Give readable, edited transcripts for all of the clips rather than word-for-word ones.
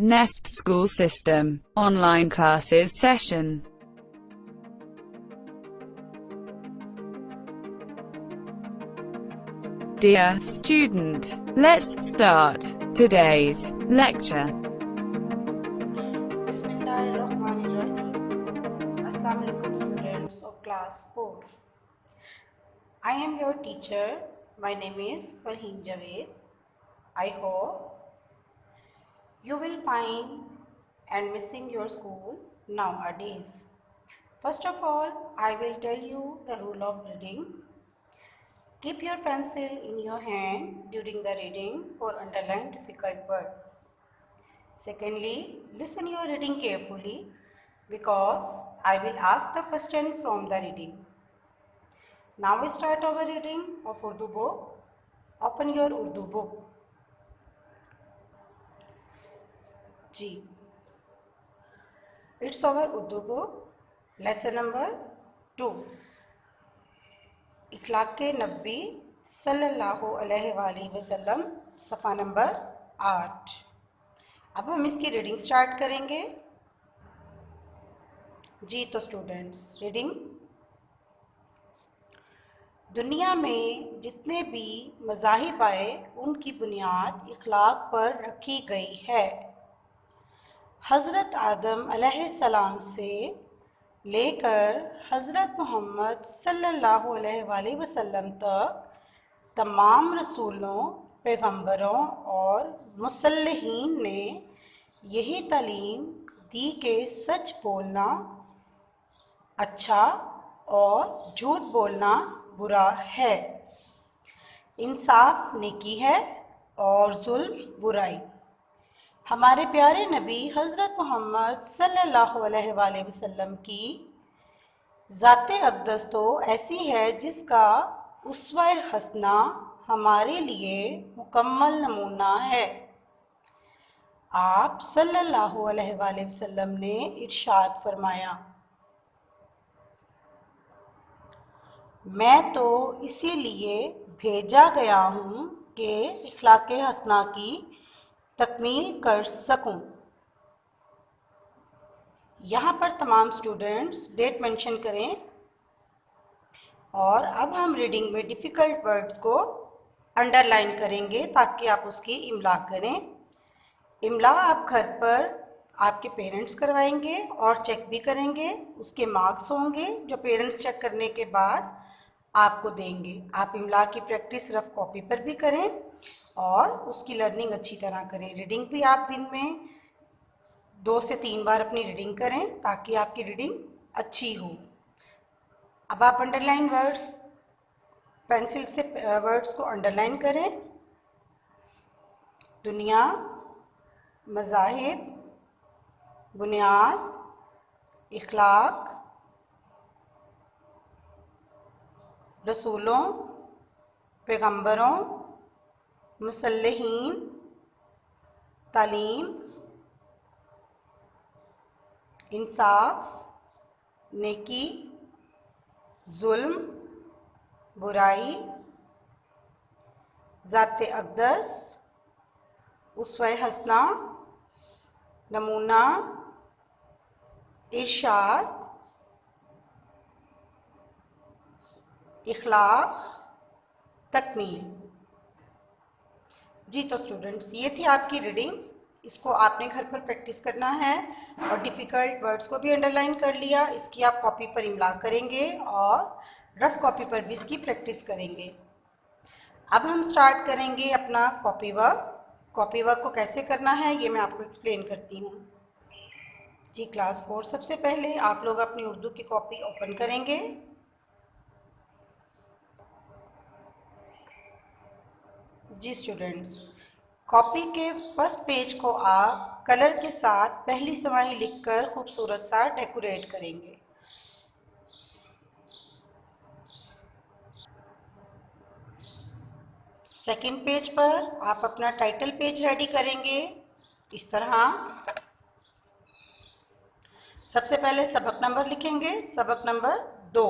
Nest School System, Online Classes Session. Dear student, let's start today's lecture. Bismillahirrahmanirrahim. Assalamu alaikum students of class 4. I am your teacher. My name is Farheen Javed. I hope you will find and missing your school nowadays. First of all, I will tell you the rule of reading. Keep your pencil in your hand during the reading for underline difficult word. Secondly, listen your reading carefully because I will ask the question from the reading. Now we start our reading of Urdu book. Open your Urdu book. G. It's our Urdu book. Lesson number 2. इखलाक नबी सल्लल्लाहु अलैहि वसल्लम सफ़ा number 8। अब हम इसकी reading start करेंगे। जी तो students, reading. दुनिया में जितने भी मज़ाहिब आए उनकी बुनियाद इखलाक पर रखी गई है। हज़रत आदम अलैहिस्सलाम से लेकर हज़रत मोहम्मद सल्लल्लाहु अलैहि वसल्लम तक तमाम रसूलों, पैगंबरों और मुसल्लिहीन ने यही तालीम दी कि सच बोलना अच्छा और झूठ बोलना बुरा है, इंसाफ नेकी है और जुल्म बुराई। हमारे प्यारे नबी हज़रत मोहम्मद सल्लल्लाहु अलैहि वसल्लम की ज़ाते अक़दस तो ऐसी है जिसका उस्वा हसना हमारे लिए मुकम्मल नमूना है। आप सल्लल्लाहु अलैहि वसल्लम ने इरशाद फरमाया, मैं तो इसीलिए भेजा गया हूँ कि इखलाक़े हसना की तकमील कर सकूं। यहाँ पर तमाम स्टूडेंट्स डेट मेंशन करें। और अब हम रीडिंग में डिफ़िकल्ट वर्ड्स को अंडरलाइन करेंगे ताकि आप उसकी इमला करें। इमला आप घर पर आपके पेरेंट्स करवाएंगे और चेक भी करेंगे। उसके मार्क्स होंगे जो पेरेंट्स चेक करने के बाद आपको देंगे। आप इमला की प्रैक्टिस रफ कॉपी पर भी करें और उसकी लर्निंग अच्छी तरह करें। रीडिंग भी आप दिन में 2 से 3 बार अपनी रीडिंग करें ताकि आपकी रीडिंग अच्छी हो। अब आप अंडरलाइन वर्ड्स पेंसिल से वर्ड्स को अंडरलाइन करें। दुनिया, मज़ाहिब, बुनियाद, इखलाक, रसूलों, पैगंबरों, मुसल्लिहीन, तालीम, इंसाफ, नेकी, जुल्म, बुराई, ज़ाते अक़दस, उस्वा हसना, नमूना, इरशाद, इखलाक, तकमील। जी तो स्टूडेंट्स, ये थी आपकी रीडिंग। इसको आपने घर पर प्रैक्टिस करना है और डिफ़िकल्ट वर्ड्स को भी अंडरलाइन कर लिया। इसकी आप कॉपी पर इमला करेंगे और रफ कॉपी पर भी इसकी प्रैक्टिस करेंगे। अब हम स्टार्ट करेंगे अपना कॉपी वर्क। कॉपी वर्क को कैसे करना है ये मैं आपको एक्सप्लेन करती हूँ। जी क्लास 4, सबसे पहले आप लोग अपनी उर्दू की कॉपी ओपन करेंगे। जी स्टूडेंट्स, कॉपी के फर्स्ट पेज को आप कलर के साथ पहली समाई लिखकर खूबसूरत सा डेकोरेट करेंगे। सेकंड पेज पर आप अपना टाइटल पेज रेडी करेंगे इस तरह। सबसे पहले सबक नंबर लिखेंगे, सबक नंबर 2।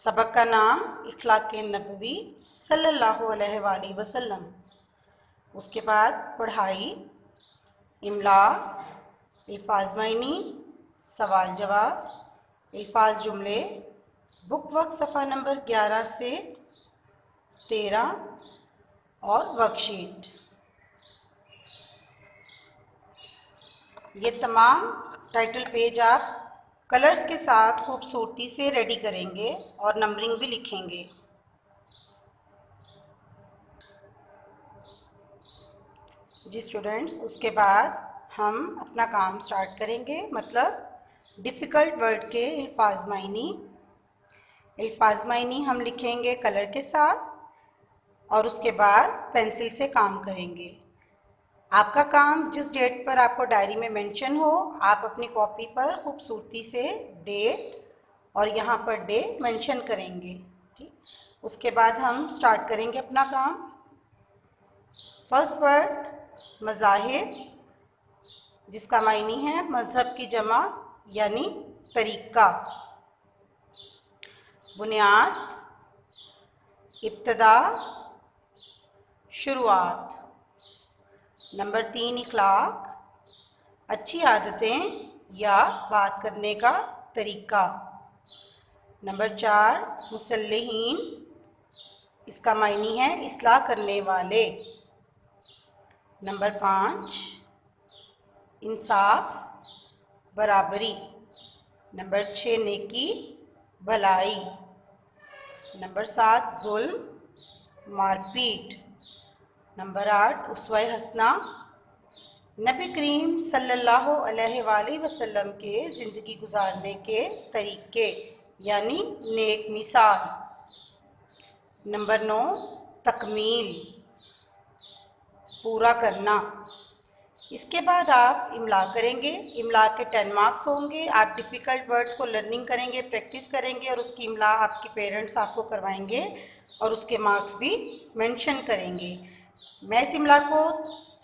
सबक का नाम इखलाक़े नबवी सल्लल्लाहु अलैहि वसल्लम। उसके बाद पढ़ाई, इमला, अल्फाज मायनी, सवाल जवाब, अल्फाज जुमले, बुक वर्क सफ़ा नंबर 11 से 13 और वर्कशीट। ये तमाम टाइटल पेज आप कलर्स के साथ खूबसूरती से रेडी करेंगे और नंबरिंग भी लिखेंगे। जी स्टूडेंट्स, उसके बाद हम अपना काम स्टार्ट करेंगे, मतलब डिफ़िकल्ट वर्ड के अल्फाज मायनी। अल्फाज मायनी हम लिखेंगे कलर के साथ और उसके बाद पेंसिल से काम करेंगे। आपका काम जिस डेट पर आपको डायरी में मेंशन हो, आप अपनी कॉपी पर खूबसूरती से डेट और यहाँ पर डे मेंशन करेंगे। ठीक, उसके बाद हम स्टार्ट करेंगे अपना काम। फर्स्ट वर्ड मज़ाहिब, जिसका मायनी है मज़हब की जमा यानी तरीक़ा। बुनियाद, इब्तदा, शुरुआत। नंबर 3 इखलाक, अच्छी आदतें या बात करने का तरीका। नंबर 4 मुसल्लिहीन, इसका मायनी है इस्लाह करने वाले। नंबर 5 इंसाफ, बराबरी। नंबर 6 नेकी, भलाई। नंबर 7 जुल्म, मारपीट। नंबर 8 उसवा हसना, नबी करीम सल्लल्लाहु अलैहि वसल्लम के ज़िंदगी गुजारने के तरीके यानी नेक मिसाल। नंबर 9 तकमील, पूरा करना। इसके बाद आप इमला करेंगे। इमला के 10 मार्क्स होंगे। आप डिफ़िकल्ट वर्ड्स को लर्निंग करेंगे, प्रैक्टिस करेंगे और उसकी इमला आपके पेरेंट्स आपको करवाएंगे और उसके मार्क्स भी मेंशन करेंगे। मैं इस इमला को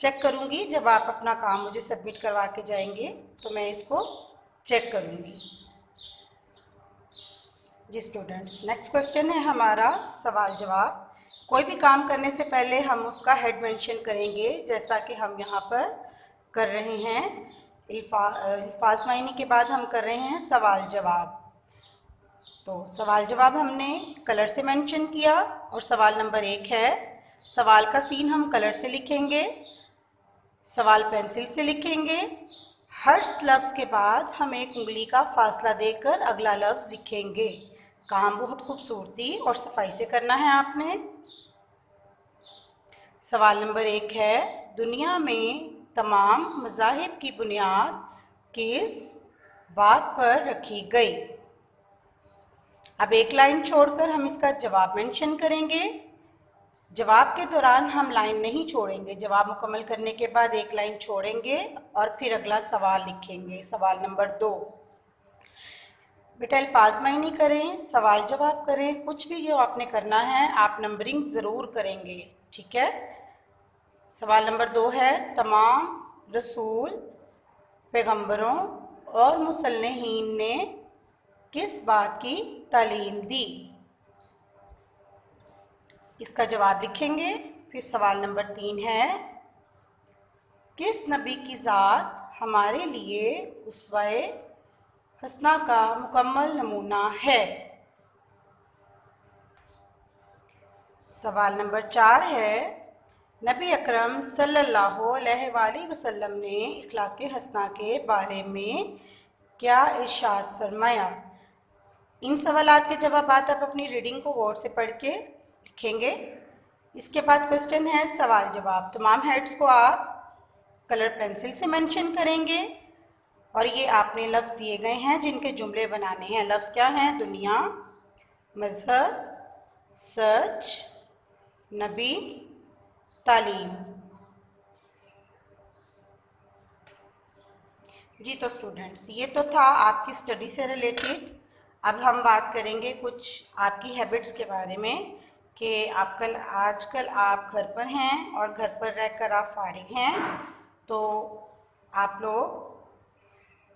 चेक करूंगी जब आप अपना काम मुझे सबमिट करवा के जाएंगे, तो मैं इसको चेक करूंगी। जी स्टूडेंट्स, नेक्स्ट क्वेश्चन है हमारा सवाल जवाब। कोई भी काम करने से पहले हम उसका हेड मेंशन करेंगे, जैसा कि हम यहाँ पर कर रहे हैं। अल्फाज मायनी के बाद हम कर रहे हैं सवाल जवाब। तो सवाल जवाब हमने कलर से मेंशन किया और सवाल नंबर 1 है। सवाल का सीन हम कलर से लिखेंगे, सवाल पेंसिल से लिखेंगे। हर लफ्ज़ के बाद हम एक उंगली का फासला देकर अगला लफ्ज़ लिखेंगे। काम बहुत खूबसूरती और सफाई से करना है आपने। सवाल नंबर 1 है, दुनिया में तमाम मज़ाहिब की बुनियाद किस बात पर रखी गई? अब एक लाइन छोड़कर हम इसका जवाब मेंशन करेंगे। जवाब के दौरान हम लाइन नहीं छोड़ेंगे। जवाब मुकम्मल करने के बाद एक लाइन छोड़ेंगे और फिर अगला सवाल लिखेंगे। सवाल नंबर 2, बेटा अल्फाज मायनी करें, सवाल जवाब करें, कुछ भी जो आपने करना है आप नंबरिंग ज़रूर करेंगे, ठीक है। सवाल नंबर 2 है, तमाम रसूल, पैगंबरों और मुसल्लिहीन ने किस बात की तालीम दी? इसका जवाब लिखेंगे। फिर सवाल नंबर 3 है, किस नबी की ज़ात हमारे लिए उसवाए हसना का मुकम्मल नमूना है? सवाल नंबर 4 है, नबी अकरम सल्लल्लाहु अलैहि वसल्लम ने इखलाक़ हसना के बारे में क्या इरशाद फरमाया? इन सवालात के जवाब आप अपनी रीडिंग को गौर से पढ़ के लिखेंगे। इसके बाद क्वेश्चन है सवाल जवाब। तमाम हेड्स को आप कलर पेंसिल से मेंशन करेंगे और ये आपने लफ्ज़ दिए गए हैं जिनके जुमले बनाने हैं। लफ्ज़ क्या हैं? दुनिया, मज़हब, सच, नबी, तालीम। जी तो स्टूडेंट्स, ये तो था आपकी स्टडी से रिलेटेड। अब हम बात करेंगे कुछ आपकी हैबिट्स के बारे में कि आजकल आप घर पर हैं और घर पर रहकर आप फारिग हैं, तो आप लोग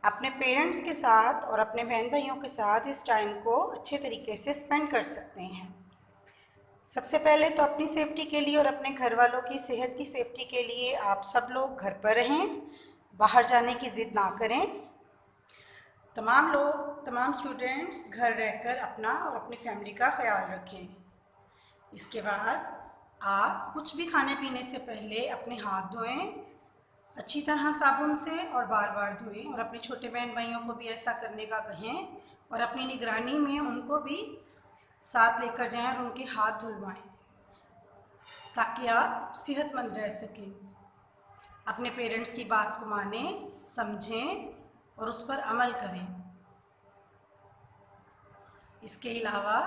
अपने पेरेंट्स के साथ और अपने बहन भाइयों के साथ इस टाइम को अच्छे तरीके से स्पेंड कर सकते हैं। सबसे पहले तो अपनी सेफ्टी के लिए और अपने घर वालों की सेहत की सेफ्टी के लिए आप सब लोग घर पर रहें। बाहर जाने की ज़िद ना करें। तमाम स्टूडेंट्स घर रहकर अपना और अपनी फैमिली का ख्याल रखें। इसके बाद आप कुछ भी खाने पीने से पहले अपने हाथ धोएं अच्छी तरह साबुन से और बार बार धोएं, और अपने छोटे बहन भाइयों को भी ऐसा करने का कहें और अपनी निगरानी में उनको भी साथ लेकर जाएं और उनके हाथ धुलवाएं ताकि आप सेहतमंद रह सकें। अपने पेरेंट्स की बात को मानें, समझें और उस पर अमल करें। इसके अलावा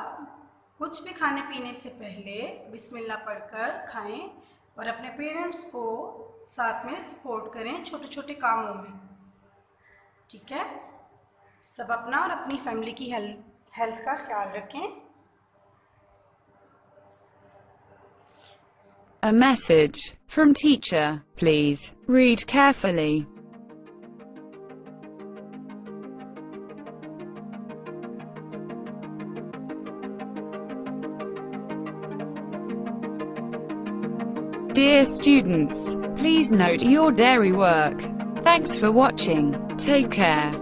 कुछ भी खाने पीने से पहले बिस्मिल्लाह पढ़कर खाएं और अपने पेरेंट्स को साथ में सपोर्ट करें छोटे छोटे कामों में। ठीक है, सब अपना और अपनी फैमिली की हेल्थ का ख्याल रखें। A message from teacher. Please read carefully. Dear students, please note your diary work. Thanks for watching. Take care.